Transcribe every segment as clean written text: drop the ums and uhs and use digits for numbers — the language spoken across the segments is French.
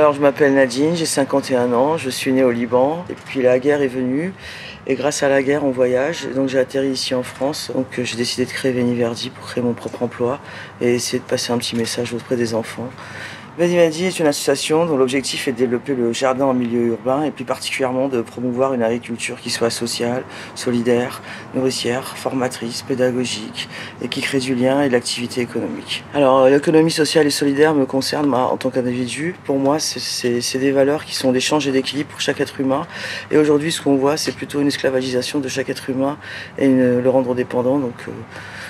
Alors je m'appelle Nadine, j'ai 51 ans, je suis née au Liban et puis la guerre est venue et grâce à la guerre on voyage. Donc j'ai atterri ici en France, donc j'ai décidé de créer Veni Verdi pour créer mon propre emploi et essayer de passer un petit message auprès des enfants. Veni Verdi est une association dont l'objectif est de développer le jardin en milieu urbain et plus particulièrement de promouvoir une agriculture qui soit sociale, solidaire, nourricière, formatrice, pédagogique et qui crée du lien et de l'activité économique. Alors l'économie sociale et solidaire me concerne moi, en tant qu'individu. Pour moi, c'est des valeurs qui sont d'échange et d'équilibre pour chaque être humain. Et aujourd'hui, ce qu'on voit, c'est plutôt une esclavagisation de chaque être humain et le rendre dépendant. Donc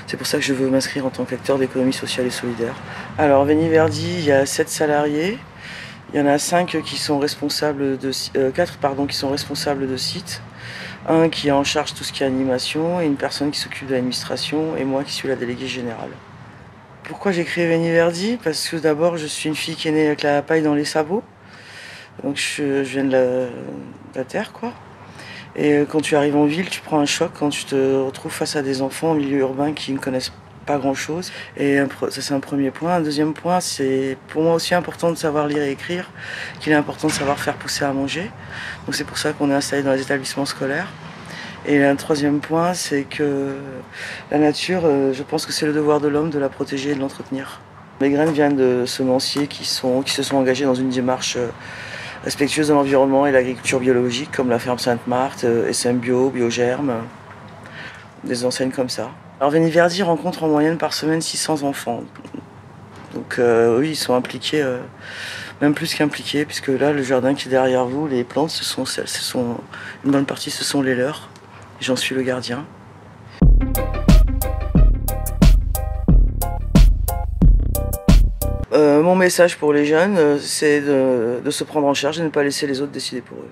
c'est pour ça que je veux m'inscrire en tant qu'acteur d'économie sociale et solidaire. Alors Veni Verdi, il y a 7 salariés. Il y en a 5 qui sont responsables de 4 qui sont responsables de site. Un qui est en charge tout ce qui est animation et une personne qui s'occupe de l'administration et moi qui suis la déléguée générale. Pourquoi j'ai créé Veni Verdi? Parce que d'abord je suis une fille qui est née avec la paille dans les sabots. Donc je viens de la terre quoi. Et quand tu arrives en ville, tu prends un choc quand tu te retrouves face à des enfants en milieu urbain qui ne connaissent pas grand-chose. Et ça, c'est un premier point. Un deuxième point, c'est pour moi aussi important de savoir lire et écrire, qu'il est important de savoir faire pousser à manger. Donc c'est pour ça qu'on est installé dans les établissements scolaires. Et un troisième point, c'est que la nature, je pense que c'est le devoir de l'homme de la protéger et de l'entretenir. Mes graines viennent de semenciers qui se sont engagés dans une démarche respectueuse de l'environnement et l'agriculture biologique, comme la ferme Sainte-Marthe, SM Bio, Biogerme, des enseignes comme ça. Alors Veni Verdi rencontre en moyenne par semaine 600 enfants. Donc oui, ils sont impliqués, même plus qu'impliqués, puisque là, le jardin qui est derrière vous, les plantes, une bonne partie, ce sont les leurs. Et j'en suis le gardien. Mon message pour les jeunes, c'est de se prendre en charge et de ne pas laisser les autres décider pour eux.